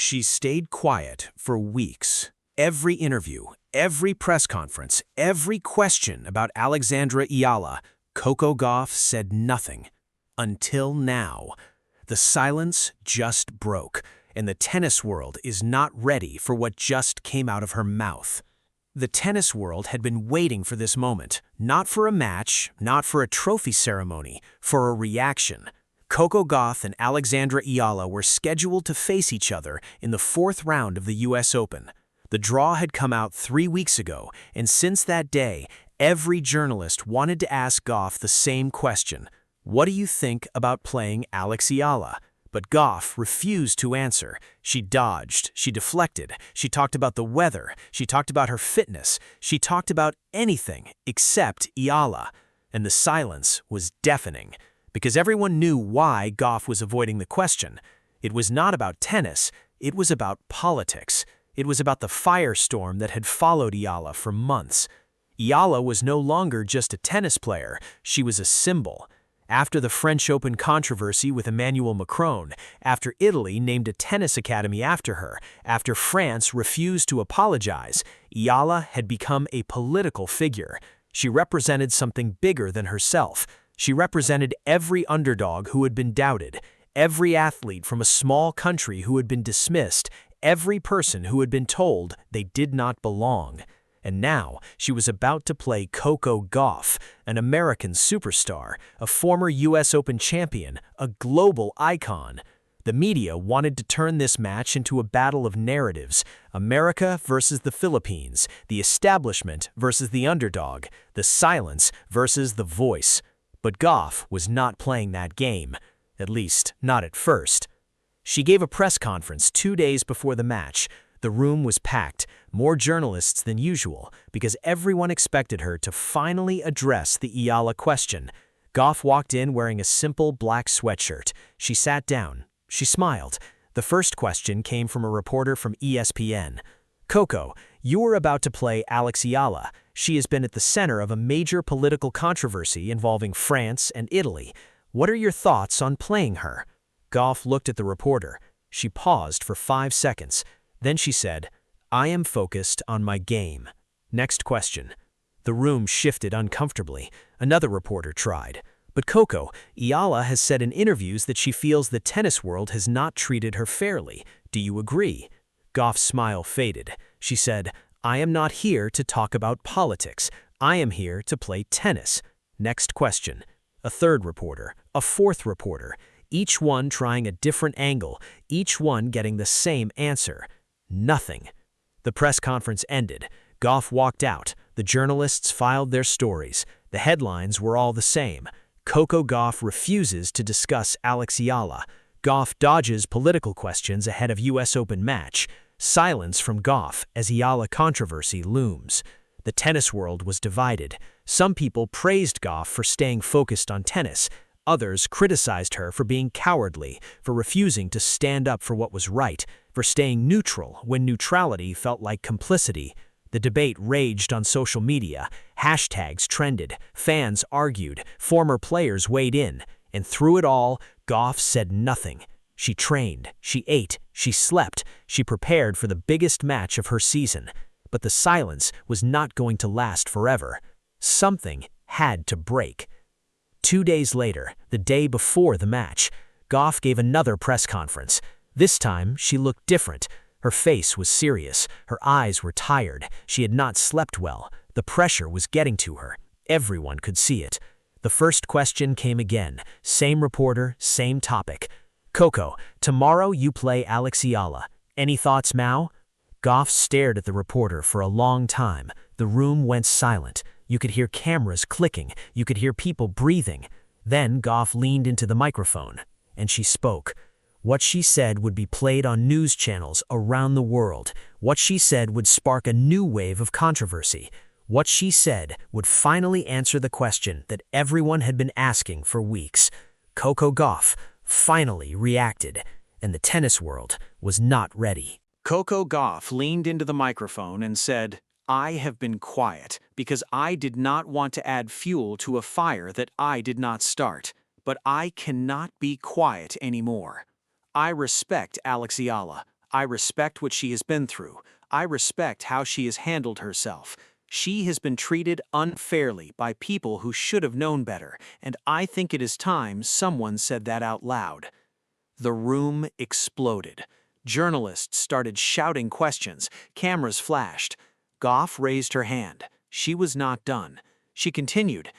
She stayed quiet for weeks. Every interview, every press conference, every question about Alexandra Eala, Coco Gauff said nothing. Until now. The silence just broke, and the tennis world is not ready for what just came out of her mouth. The tennis world had been waiting for this moment, not for a match, not for a trophy ceremony, for a reaction. Coco Gauff and Alexandra Eala were scheduled to face each other in the fourth round of the US Open. The draw had come out 3 weeks ago, and since that day, every journalist wanted to ask Gauff the same question. What do you think about playing Alex Eala? But Gauff refused to answer. She dodged, she deflected, she talked about the weather, she talked about her fitness, she talked about anything except Eala. And the silence was deafening, because everyone knew why Gauff was avoiding the question. It was not about tennis, it was about politics. It was about the firestorm that had followed Eala for months. Eala was no longer just a tennis player, she was a symbol. After the French Open controversy with Emmanuel Macron, after Italy named a tennis academy after her, after France refused to apologize, Eala had become a political figure. She represented something bigger than herself. She represented every underdog who had been doubted, every athlete from a small country who had been dismissed, every person who had been told they did not belong. And now she was about to play Coco Gauff, an American superstar, a former US Open champion, a global icon. The media wanted to turn this match into a battle of narratives, America versus the Philippines, the establishment versus the underdog, the silence versus the voice. But Gauff was not playing that game, at least not at first. She gave a press conference 2 days before the match. The room was packed, more journalists than usual, because everyone expected her to finally address the Eala question. Gauff walked in wearing a simple black sweatshirt. She sat down. She smiled. The first question came from a reporter from ESPN. "Coco, you are about to play Alex Eala. She has been at the center of a major political controversy involving France and Italy. What are your thoughts on playing her?" Gauff looked at the reporter. She paused for 5 seconds. Then she said, "I am focused on my game." Next question. The room shifted uncomfortably. Another reporter tried. "But Coco, Eala has said in interviews that she feels the tennis world has not treated her fairly. Do you agree?" Gauff's smile faded. She said, "I am not here to talk about politics. I am here to play tennis." Next question. A third reporter, a fourth reporter, each one trying a different angle, each one getting the same answer. Nothing. The press conference ended. Gauff walked out. The journalists filed their stories. The headlines were all the same. Coco Gauff refuses to discuss Alex Eala. Gauff dodges political questions ahead of US Open match. Silence from Gauff as Eala controversy looms. The tennis world was divided. Some people praised Gauff for staying focused on tennis. Others criticized her for being cowardly, for refusing to stand up for what was right, for staying neutral when neutrality felt like complicity. The debate raged on social media. Hashtags trended, fans argued, former players weighed in. And through it all, Gauff said nothing. She trained, she ate, she slept, she prepared for the biggest match of her season. But the silence was not going to last forever. Something had to break. 2 days later, the day before the match, Gauff gave another press conference. This time, she looked different. Her face was serious. Her eyes were tired. She had not slept well. The pressure was getting to her. Everyone could see it. The first question came again. Same reporter, same topic. "Coco, tomorrow you play Alex Eala. Any thoughts, Mao?" Gauff stared at the reporter for a long time. The room went silent. You could hear cameras clicking. You could hear people breathing. Then Gauff leaned into the microphone, and she spoke. What she said would be played on news channels around the world. What she said would spark a new wave of controversy. What she said would finally answer the question that everyone had been asking for weeks. Coco Gauff finally reacted, and the tennis world was not ready. Coco Gauff leaned into the microphone and said, "I have been quiet because I did not want to add fuel to a fire that I did not start, but I cannot be quiet anymore. I respect Alex Eala. I respect what she has been through. I respect how she has handled herself. She has been treated unfairly by people who should have known better, and I think it is time someone said that out loud." The room exploded. Journalists started shouting questions. Cameras flashed. Gauff raised her hand. She was not done. She continued,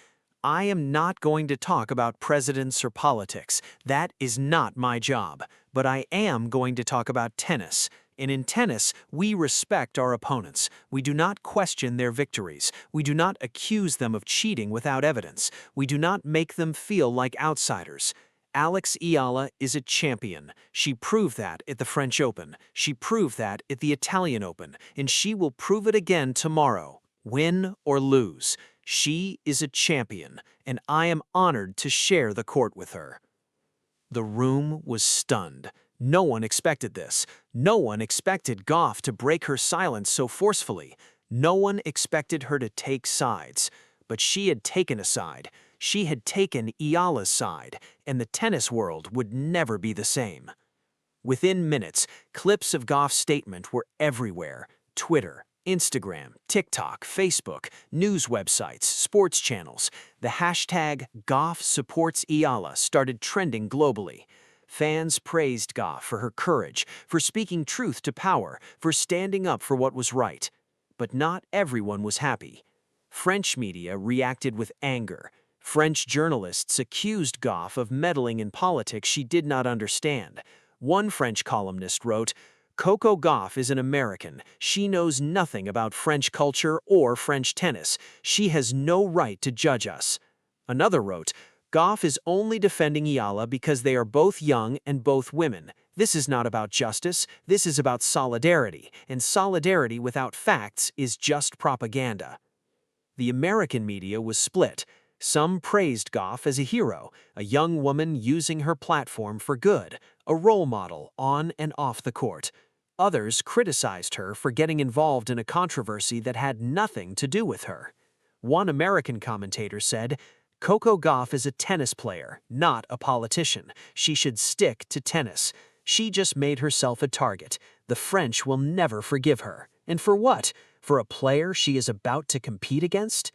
"I am not going to talk about presidents or politics. That is not my job. But I am going to talk about tennis. And in tennis, we respect our opponents. We do not question their victories. We do not accuse them of cheating without evidence. We do not make them feel like outsiders. Alex Eala is a champion. She proved that at the French Open. She proved that at the Italian Open. And she will prove it again tomorrow. Win or lose. She is a champion, and I am honored to share the court with her." The room was stunned. No one expected this. No one expected Gauff to break her silence so forcefully. No one expected her to take sides. But she had taken a side. She had taken Eala's side, and the tennis world would never be the same. Within minutes, clips of Gauff's statement were everywhere. Twitter, Instagram, TikTok, Facebook, news websites, sports channels. The hashtag Gauff supports Eala started trending globally. Fans praised Gauff for her courage, for speaking truth to power, for standing up for what was right. But not everyone was happy. French media reacted with anger. French journalists accused Gauff of meddling in politics she did not understand. One French columnist wrote, "Coco Gauff is an American. She knows nothing about French culture or French tennis. She has no right to judge us." Another wrote, "Gauff is only defending Eala because they are both young and both women. This is not about justice. This is about solidarity, and solidarity without facts is just propaganda." The American media was split. Some praised Gauff as a hero, a young woman using her platform for good, a role model on and off the court. Others criticized her for getting involved in a controversy that had nothing to do with her. One American commentator said, "Coco Gauff is a tennis player, not a politician. She should stick to tennis. She just made herself a target. The French will never forgive her. And for what? For a player she is about to compete against?"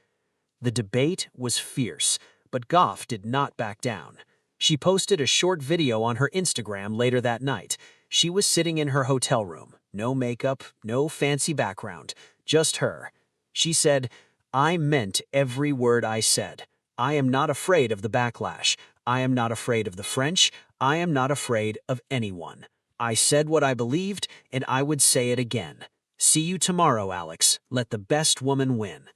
The debate was fierce, but Gauff did not back down. She posted a short video on her Instagram later that night. She was sitting in her hotel room. No makeup, no fancy background, just her. She said, "I meant every word I said. I am not afraid of the backlash. I am not afraid of the French. I am not afraid of anyone. I said what I believed, and I would say it again. See you tomorrow, Alex. Let the best woman win."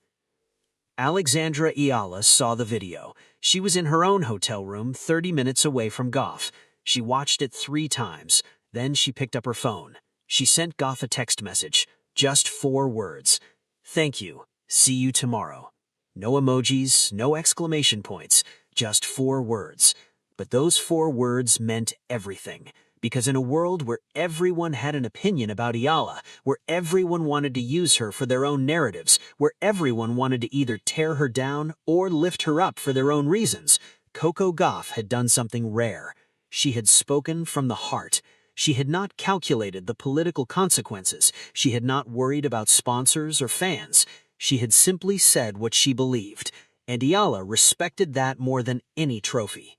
Alexandra Eala saw the video. She was in her own hotel room 30 minutes away from Gauff. She watched it 3 times. Then she picked up her phone. She sent Gauff a text message. Just 4 words. "Thank you. See you tomorrow." No emojis, no exclamation points. Just 4 words. But those 4 words meant everything. Because in a world where everyone had an opinion about Eala, where everyone wanted to use her for their own narratives, where everyone wanted to either tear her down or lift her up for their own reasons, Coco Gauff had done something rare. She had spoken from the heart. She had not calculated the political consequences. She had not worried about sponsors or fans. She had simply said what she believed, and Eala respected that more than any trophy.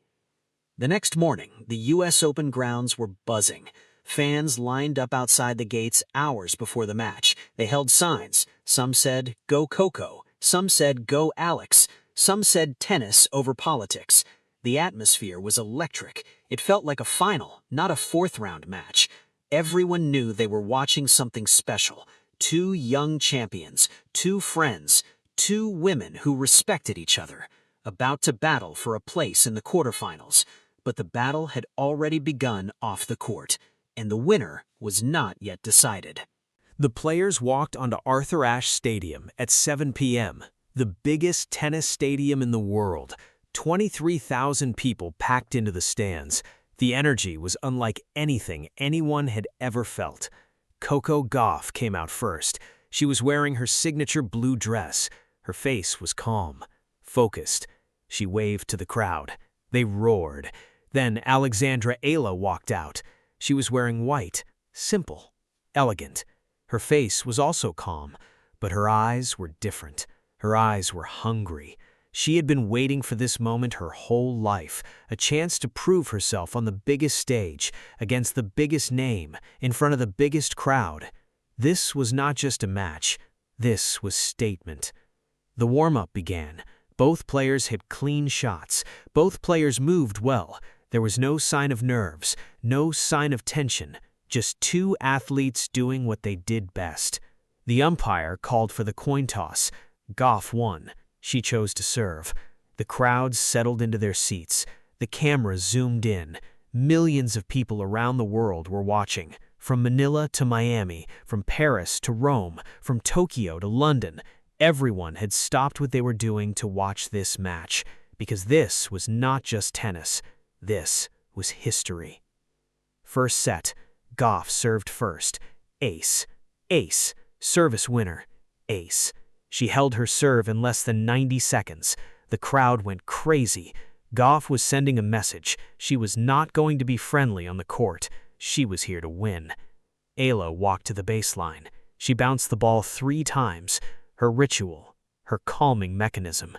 The next morning, the U.S. Open grounds were buzzing. Fans lined up outside the gates hours before the match. They held signs. Some said, "Go Coco." Some said, "Go Alex." Some said, "Tennis over politics." The atmosphere was electric. It felt like a final, not a 4th-round match. Everyone knew they were watching something special. 2 young champions, 2 friends, 2 women who respected each other, about to battle for a place in the quarterfinals. But the battle had already begun off the court, and the winner was not yet decided. The players walked onto Arthur Ashe Stadium at 7 p.m., the biggest tennis stadium in the world. 23,000 people packed into the stands. The energy was unlike anything anyone had ever felt. Coco Gauff came out first. She was wearing her signature blue dress. Her face was calm, focused. She waved to the crowd. They roared. Then Alexandra Eala walked out. She was wearing white, simple, elegant. Her face was also calm, but her eyes were different. Her eyes were hungry. She had been waiting for this moment her whole life, a chance to prove herself on the biggest stage, against the biggest name, in front of the biggest crowd. This was not just a match. This was statement. The warm-up began. Both players hit clean shots. Both players moved well. There was no sign of nerves, no sign of tension, just two athletes doing what they did best. The umpire called for the coin toss. Gauff won. She chose to serve. The crowd settled into their seats. The camera zoomed in. Millions of people around the world were watching. From Manila to Miami, from Paris to Rome, from Tokyo to London, everyone had stopped what they were doing to watch this match, because this was not just tennis. This was history. First set, Gauff served first. Ace. Ace. Service winner. Ace. She held her serve in less than 90 seconds. The crowd went crazy. Gauff was sending a message. She was not going to be friendly on the court. She was here to win. Eala walked to the baseline. She bounced the ball 3 times. Her ritual, her calming mechanism.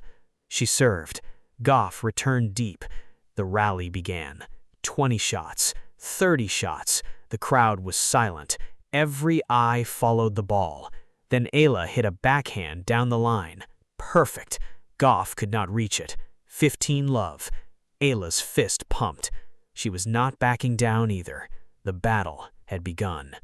She served. Gauff returned deep. The rally began. 20 shots, 30 shots. The crowd was silent. Every eye followed the ball. Then Eala hit a backhand down the line. Perfect. Gauff could not reach it. 15-love. Eala's fist pumped. She was not backing down either. The battle had begun.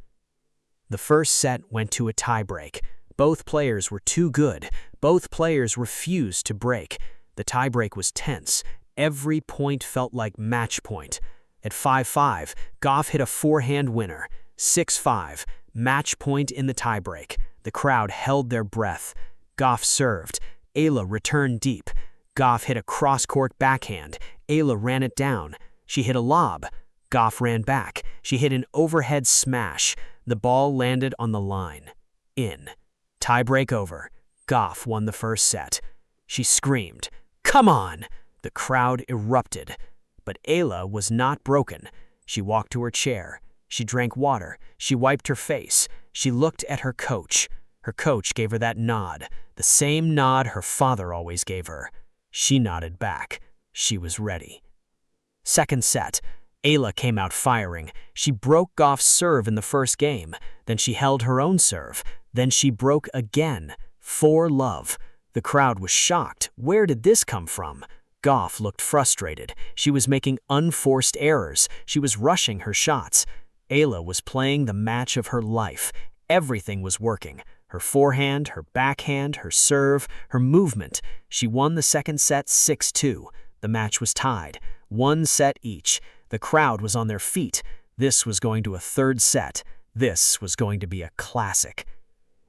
The first set went to a tiebreak. Both players were too good. Both players refused to break. The tiebreak was tense. Every point felt like match point. At 5-5, Gauff hit a forehand winner. 6-5, match point in the tiebreak. The crowd held their breath. Gauff served. Eala returned deep. Gauff hit a cross-court backhand. Eala ran it down. She hit a lob. Gauff ran back. She hit an overhead smash. The ball landed on the line. In. Tiebreak over. Gauff won the first set. She screamed, "Come on!" The crowd erupted. But Eala was not broken. She walked to her chair. She drank water. She wiped her face. She looked at her coach. Her coach gave her that nod, the same nod her father always gave her. She nodded back. She was ready. Second set. Eala came out firing. She broke Gauff's serve in the first game. Then she held her own serve. Then she broke again. 4-love. The crowd was shocked. Where did this come from? Gauff looked frustrated. She was making unforced errors. She was rushing her shots. Eala was playing the match of her life. Everything was working. Her forehand, her backhand, her serve, her movement. She won the second set 6-2. The match was tied. 1 set each. The crowd was on their feet. This was going to a third set. This was going to be a classic.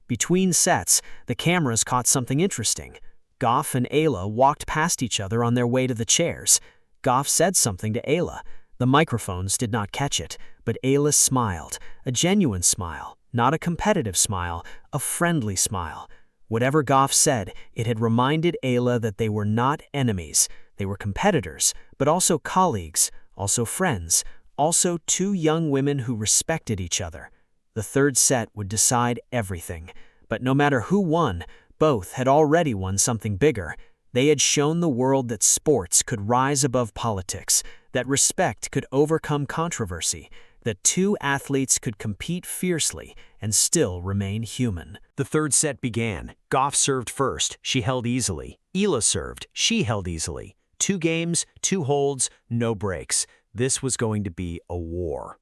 Between sets, the cameras caught something interesting. Gauff and Eala walked past each other on their way to the chairs. Gauff said something to Eala. The microphones did not catch it, but Eala smiled, a genuine smile, not a competitive smile, a friendly smile. Whatever Gauff said, it had reminded Eala that they were not enemies. They were competitors, but also colleagues, also friends, also 2 young women who respected each other. The third set would decide everything. But no matter who won, both had already won something bigger. They had shown the world that sports could rise above politics, that respect could overcome controversy, that 2 athletes could compete fiercely and still remain human. The third set began. Gauff served first. She held easily. Eala served. She held easily. 2 games, 2 holds, no breaks. This was going to be a war.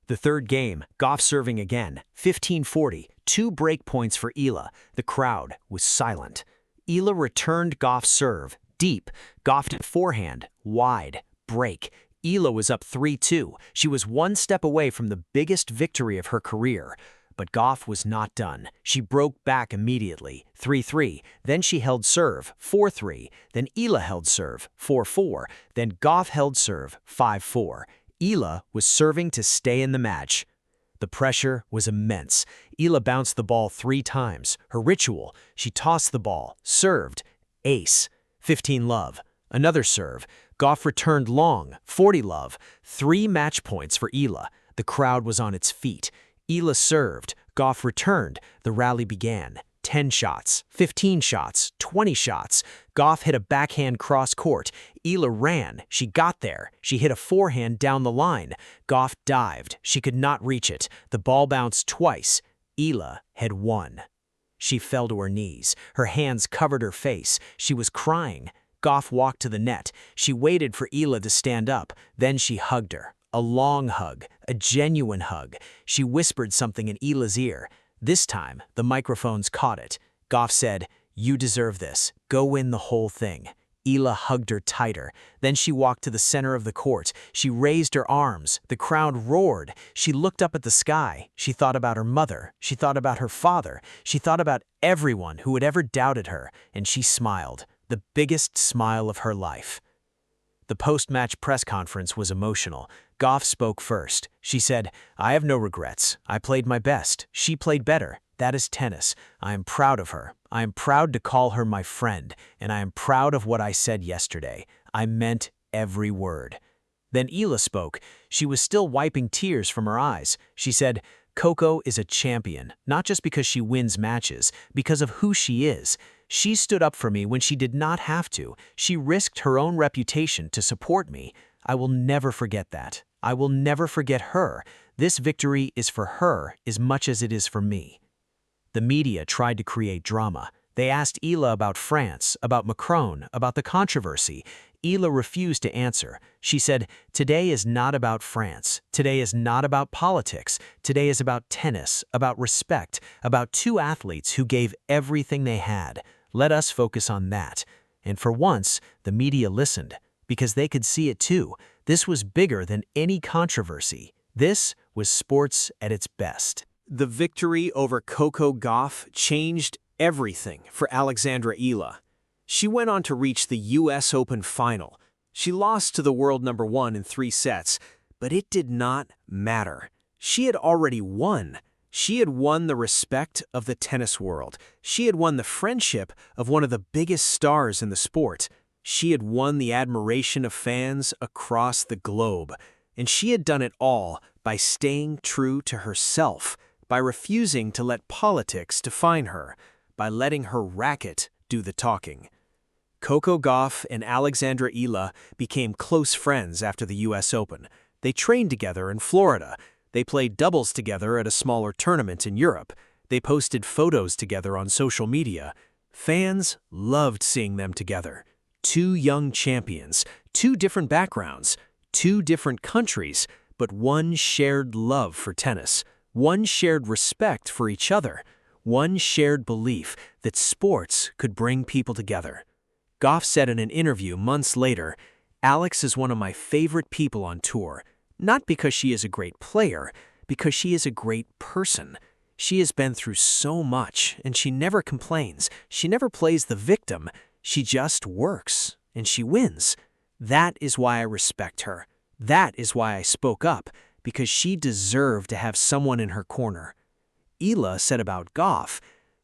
The third game, Gauff serving again. 15-40, 2 break points for Eala. The crowd was silent. Eala returned Gauff's serve. Deep. Gauff did forehand. Wide. Break. Eala was up 3-2. She was 1 step away from the biggest victory of her career. But Gauff was not done. She broke back immediately. 3-3. Then she held serve. 4-3. Then Eala held serve. 4-4. Then Gauff held serve. 5-4. Eala was serving to stay in the match. The pressure was immense. Eala bounced the ball 3 times. Her ritual, she tossed the ball, served, ace, 15-love. Another serve. Gauff returned long, 40-love. 3 match points for Eala. The crowd was on its feet. Eala served, Gauff returned, the rally began. 10 shots, 15 shots, 20 shots. Gauff hit a backhand cross-court. Eala ran. She got there. She hit a forehand down the line. Gauff dived. She could not reach it. The ball bounced twice. Eala had won. She fell to her knees. Her hands covered her face. She was crying. Gauff walked to the net. She waited for Eala to stand up. Then she hugged her. A long hug. A genuine hug. She whispered something in Eala's ear. This time, the microphones caught it. Gauff said, "You deserve this. Go win the whole thing." Eala hugged her tighter. Then she walked to the center of the court. She raised her arms. The crowd roared. She looked up at the sky. She thought about her mother. She thought about her father. She thought about everyone who had ever doubted her, and she smiled, the biggest smile of her life. The post-match press conference was emotional. Gauff spoke first. She said, "I have no regrets. I played my best. She played better. That is tennis. I am proud of her. I am proud to call her my friend, and I am proud of what I said yesterday. I meant every word." Then Eala spoke. She was still wiping tears from her eyes. She said, "Coco is a champion, not just because she wins matches, because of who she is. She stood up for me when she did not have to. She risked her own reputation to support me. I will never forget that. I will never forget her. This victory is for her as much as it is for me." The media tried to create drama. They asked Eala about France, about Macron, about the controversy. Eala refused to answer. She said, "Today is not about France. Today is not about politics. Today is about tennis, about respect, about two athletes who gave everything they had. Let us focus on that." And for once, the media listened, because they could see it too. This was bigger than any controversy. This was sports at its best. The victory over Coco Gauff changed everything for Alexandra Eala. She went on to reach the US Open final. She lost to the world number 1 in 3 sets, but it did not matter. She had already won. She had won the respect of the tennis world. She had won the friendship of one of the biggest stars in the sport. She had won the admiration of fans across the globe. And she had done it all by staying true to herself, by refusing to let politics define her, by letting her racket do the talking. Coco Gauff and Alexandra Eala became close friends after the US Open. They trained together in Florida. They played doubles together at a smaller tournament in Europe. They posted photos together on social media. Fans loved seeing them together. Two young champions, two different backgrounds, two different countries, but one shared love for tennis, one shared respect for each other, one shared belief that sports could bring people together. Gauff said in an interview months later, "Alex is one of my favorite people on tour, not because she is a great player, because she is a great person. She has been through so much, and she never complains. She never plays the victim. She just works, and she wins. That is why I respect her. That is why I spoke up, because she deserved to have someone in her corner." Eala said about Gauff,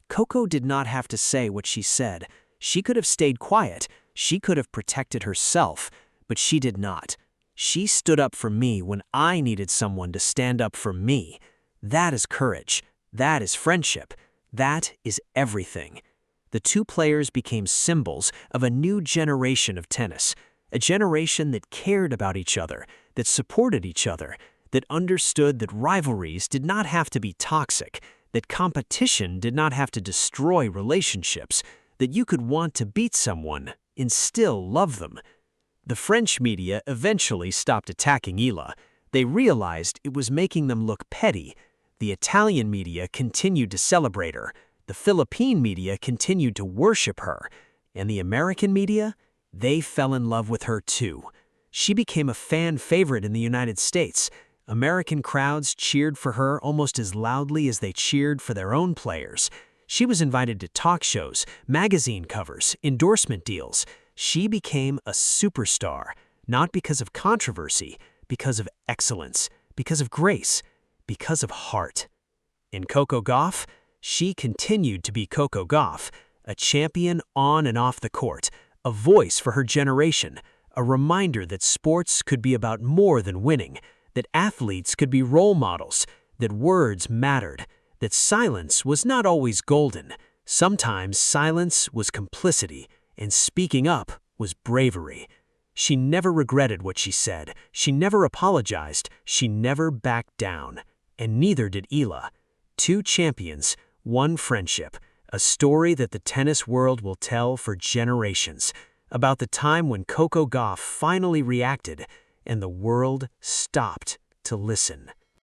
"Coco did not have to say what she said. She could have stayed quiet. She could have protected herself, but she did not. She stood up for me when I needed someone to stand up for me. That is courage. That is friendship. That is everything." The two players became symbols of a new generation of tennis, a generation that cared about each other, that supported each other, that understood that rivalries did not have to be toxic, that competition did not have to destroy relationships, that you could want to beat someone and still love them. The French media eventually stopped attacking Eala. They realized it was making them look petty. The Italian media continued to celebrate her. The Philippine media continued to worship her. And the American media? They fell in love with her too. She became a fan favorite in the United States. American crowds cheered for her almost as loudly as they cheered for their own players. She was invited to talk shows, magazine covers, endorsement deals. She became a superstar, not because of controversy, because of excellence, because of grace, because of heart. In Coco Gauff, she continued to be Coco Gauff, a champion on and off the court, a voice for her generation, a reminder that sports could be about more than winning, that athletes could be role models, that words mattered, that silence was not always golden. Sometimes silence was complicity, and speaking up was bravery. She never regretted what she said, she never apologized, she never backed down. And neither did Eala. Two champions, one friendship, a story that the tennis world will tell for generations, about the time when Coco Gauff finally reacted and the world stopped to listen.